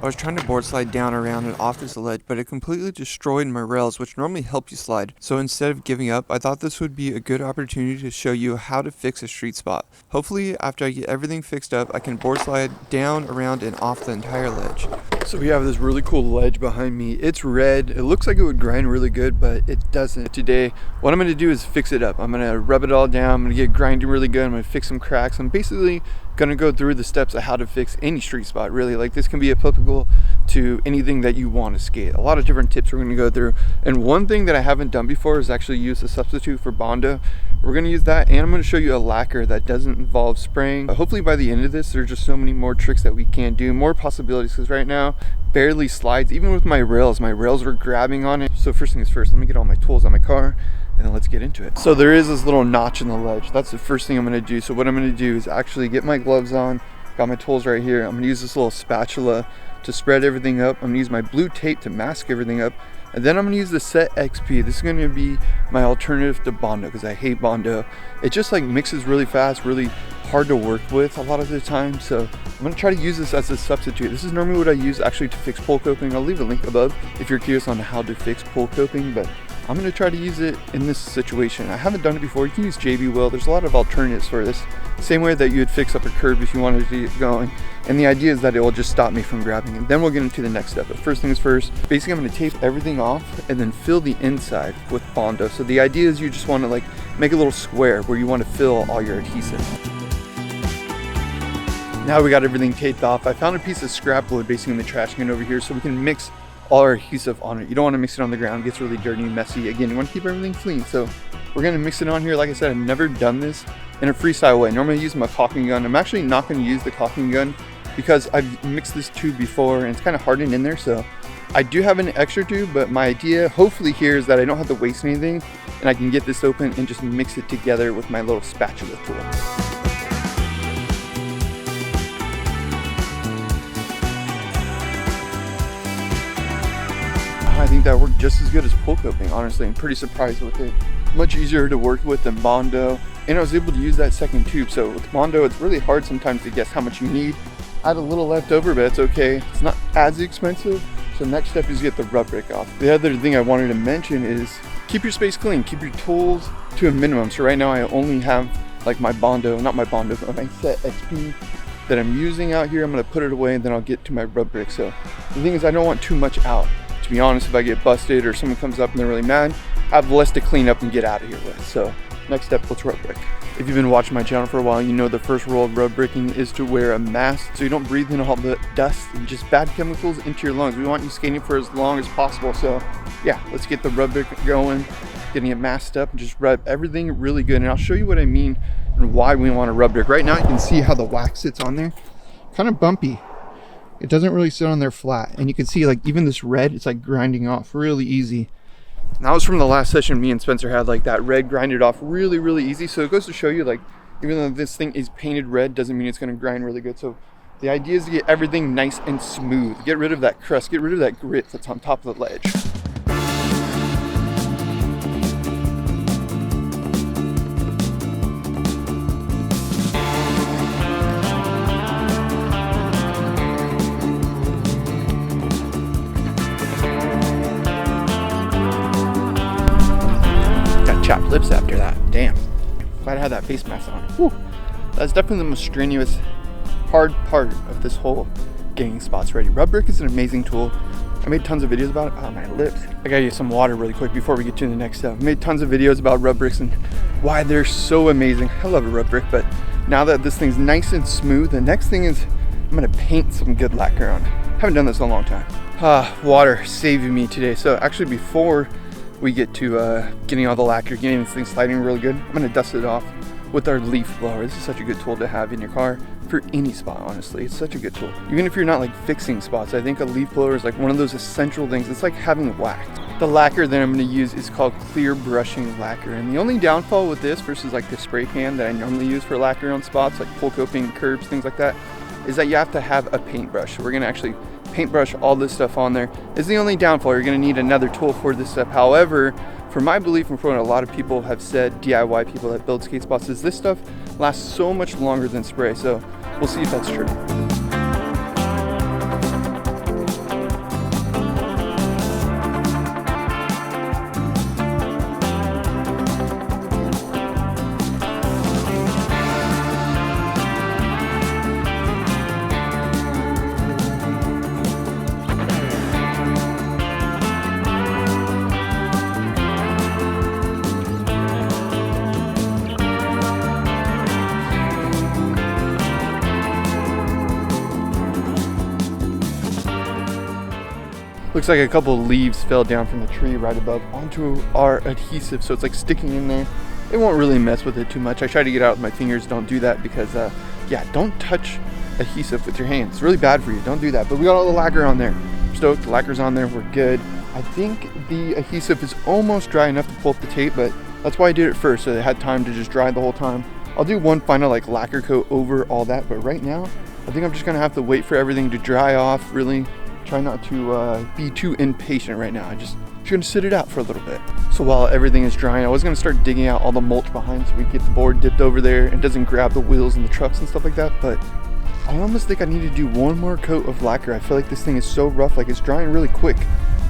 I was trying to board slide down, around, and off this ledge, but it completely destroyed my rails, which normally help you slide. So instead of giving up, I thought this would be a good opportunity to show you how to fix a street spot. Hopefully, after I get everything fixed up, I can board slide down, around, and off the entire ledge. So we have this really cool ledge behind me. It's red. It looks like it would grind really good, but it doesn't. Today, what I'm going to do is fix it up. I'm going to rub it all down. I'm going to get grinding really good. I'm going to fix some cracks. I'm basically going to go through the steps of how to fix any street spot, really. Like, this can be applicable to anything that you want to skate. A lot of different tips we're going to go through. And one thing that I haven't done before is actually use a substitute for Bondo. We're going to use that, and I'm going to show you a lacquer that doesn't involve spraying. Hopefully by the end of this, there's just so many more tricks that we can do, more possibilities, because right now barely slides. Even with my rails were grabbing on it. So first things first, let me get all my tools on my car and then let's get into it. So there is this little notch in the ledge. That's the first thing I'm going to do. So what I'm going to do is actually get my gloves on, got my tools right here. I'm going to use this little spatula to spread everything up. I'm going to use my blue tape to mask everything up. And then I'm going to use the Set XP. This is going to be my alternative to Bondo because I hate Bondo. It just like mixes really fast, really hard to work with a lot of the time. So I'm going to try to use this as a substitute. This is normally what I use actually to fix pole coping. I'll leave a link above if you're curious on how to fix pole coping, but I'm going to try to use it in this situation. I haven't done it before. You can use JB Wheel. There's a lot of alternatives for this. Same way that you would fix up a curb if you wanted to get going. And the idea is that it will just stop me from grabbing it. Then we'll get into the next step. But first things first, basically I'm going to tape everything off and then fill the inside with Bondo. So the idea is you just want to like make a little square where you want to fill all your adhesive. Now we got everything taped off. I found a piece of scrap wood basically in the trash can over here so we can mix all our adhesive on it. You don't want to mix it on the ground. It gets really dirty and messy. Again, you want to keep everything clean. So we're going to mix it on here. Like I said, I've never done this in a freestyle way. Normally I use my caulking gun. I'm actually not going to use the caulking gun because I've mixed this tube before and it's kind of hardened in there. So I do have an extra tube, but my idea hopefully here is that I don't have to waste anything and I can get this open and just mix it together with my little spatula tool. I think that worked just as good as pole coping, honestly. I'm pretty surprised with it. Much easier to work with than Bondo. And I was able to use that second tube. So with Bondo, it's really hard sometimes to guess how much you need. I had a little left over, but it's okay. It's not as expensive. So next step is get the rub brick off. The other thing I wanted to mention is keep your space clean. Keep your tools to a minimum. So right now I only have like my Bondo, not my Bondo, but my Set XP that I'm using out here. I'm gonna put it away and then I'll get to my rub brick. So the thing is I don't want too much out. To be honest, if I get busted or someone comes up and they're really mad, I have less to clean up and get out of here with. So next step, let's rub brick. If you've been watching my channel for a while, you know the first rule of rub bricking is to wear a mask so you don't breathe in all the dust and just bad chemicals into your lungs. We want you skating for as long as possible. So yeah, let's get the rub brick going, getting it masked up and just rub everything really good. And I'll show you what I mean and why we want to rub brick. Right now you can see how the wax sits on there, kind of bumpy. It doesn't really sit on there flat, and you can see like even this red, it's like grinding off really easy. And that was from the last session me and Spencer had, like that red grinded off really easy. So it goes to show you like even though this thing is painted red doesn't mean it's going to grind really good. So the idea is to get everything nice and smooth, get rid of that crust, get rid of that grit that's on top of the ledge. Chapped lips after that. Damn. Glad I had that face mask on. Whew. That's definitely the most strenuous, hard part of this whole getting spots ready. Rub brick is an amazing tool. I made tons of videos about it. Oh, my lips. I gotta use some water really quick before we get to the next step. I made tons of videos about rub bricks and why they're so amazing. I love a rub brick, but now that this thing's nice and smooth, the next thing is I'm gonna paint some good lacquer on. Haven't done this in a long time. Water saving me today. So actually before we get to getting all the lacquer, getting this thing sliding really good, I'm gonna dust it off with our leaf blower. This is such a good tool to have in your car for any spot, honestly. It's such a good tool. Even if you're not like fixing spots, I think a leaf blower is like one of those essential things. It's like having wax. The lacquer that I'm gonna use is called clear brushing lacquer. And the only downfall with this versus like the spray can that I normally use for lacquer on spots, like pole coping, curbs, things like that, is that you have to have a paintbrush. So we're gonna actually paintbrush all this stuff on there. Is the only downfall. You're going to need another tool for this stuff. However, for my belief and for what a lot of people have said, DIY people that build skate spots, is this stuff lasts so much longer than spray. So we'll see if that's true. Looks like a couple of leaves fell down from the tree right above onto our adhesive, so it's like sticking in there. It won't really mess with it too much. I try to get it out with my fingers. Don't do that because, yeah, don't touch adhesive with your hands. It's really bad for you. Don't do that. But we got all the lacquer on there. I'm stoked. The lacquer's on there. We're good. I think the adhesive is almost dry enough to pull up the tape, but that's why I did it first, so it had time to just dry the whole time. I'll do one final like lacquer coat over all that, but right now, I think I'm just gonna have to wait for everything to dry off. Really try not to be too impatient right now. I'm just gonna sit it out for a little bit. So while everything is drying, I was gonna start digging out all the mulch behind so we get the board dipped over there and doesn't grab the wheels and the trucks and stuff like that, but I almost think I need to do one more coat of lacquer. I feel like this thing is so rough, like it's drying really quick.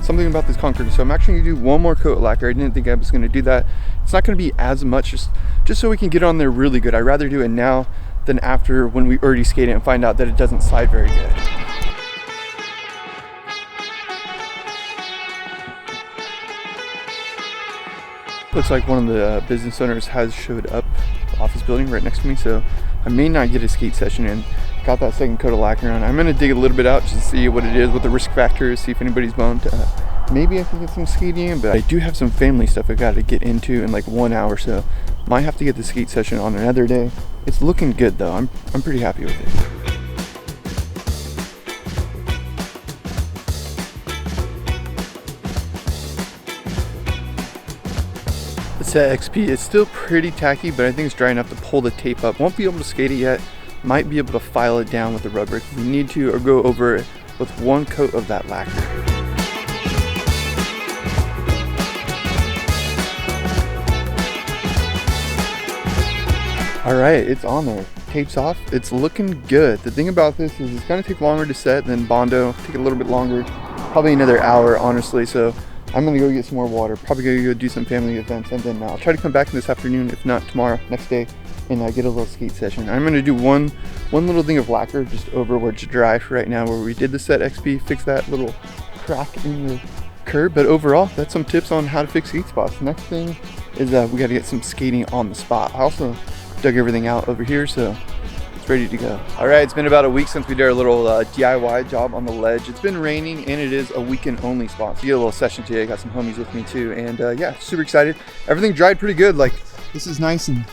Something about this concrete. So I'm actually gonna do one more coat of lacquer. I didn't think I was gonna do that. It's not gonna be as much, just so we can get on there really good. I'd rather do it now than after when we already skate it and find out that it doesn't slide very good. Looks like one of the business owners has showed up the office building right next to me, so I may not get a skate session in. Got that second coat of lacquer on. I'm gonna dig a little bit out just to see what it is, what the risk factor is, see if anybody's bumped. Maybe I can get some skating in, but I do have some family stuff I gotta get into in like 1 hour, so might have to get the skate session on another day. It's looking good though. I'm pretty happy with it. The set XP is still pretty tacky, but I think it's dry enough to pull the tape up. Won't be able to skate it yet. Might be able to file it down with the rubber if we need to, or go over it with one coat of that lacquer. All right, it's on there. Tape's off. It's looking good. The thing about this is it's gonna take longer to set than Bondo. Take a little bit longer, probably another hour, honestly. So I'm gonna go get some more water. Probably gonna go do some family events, and then I'll try to come back this afternoon, if not tomorrow, next day, and get a little skate session. I'm gonna do one little thing of lacquer just over where it's dry right now, where we did the set XP, fix that little crack in the curb. But overall, that's some tips on how to fix skate spots. The next thing is we gotta get some skating on the spot. I also dug everything out over here, so it's ready to go. All right, it's been about a week since we did our little DIY job on the ledge. It's been raining and it is a weekend only spot. So you get a little session today. I got some homies with me too, and yeah, super excited. Everything dried pretty good. Like, this is nice and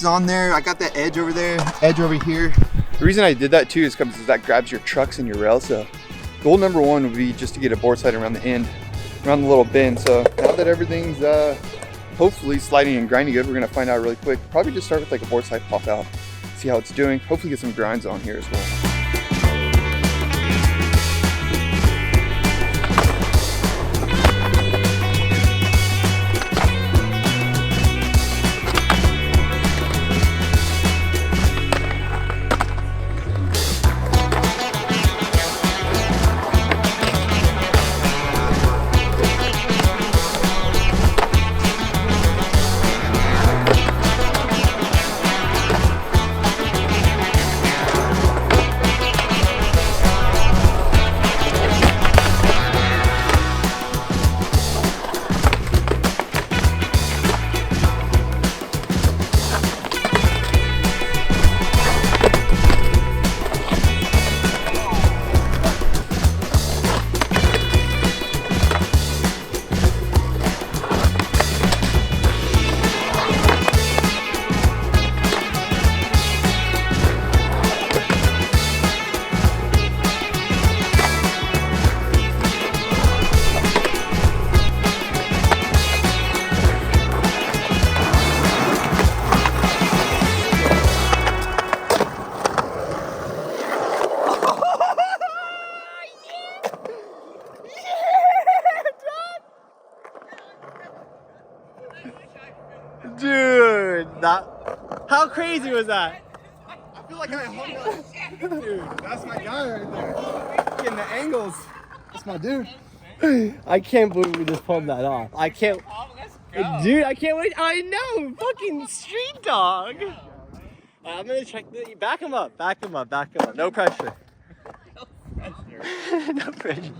on there. I got that edge over there, edge over here. The reason I did that too is because that grabs your trucks and your rails. So goal number one would be just to get a board slide around the end, around the little bend. So now that everything's hopefully sliding and grinding good, we're gonna find out really quick. Probably just start with like a board slide pop out, see how it's doing. Hopefully get some grinds on here as well. Dude, how crazy was that? I feel like I hung up. Dude, that's my guy right there. Getting the angles. That's my dude. I can't believe we just pulled that off. I can't. Dude, I can't wait. I know. Fucking street dog. I'm gonna check the. Back him up. Back him up. Back him up. No pressure. No pressure. No pressure.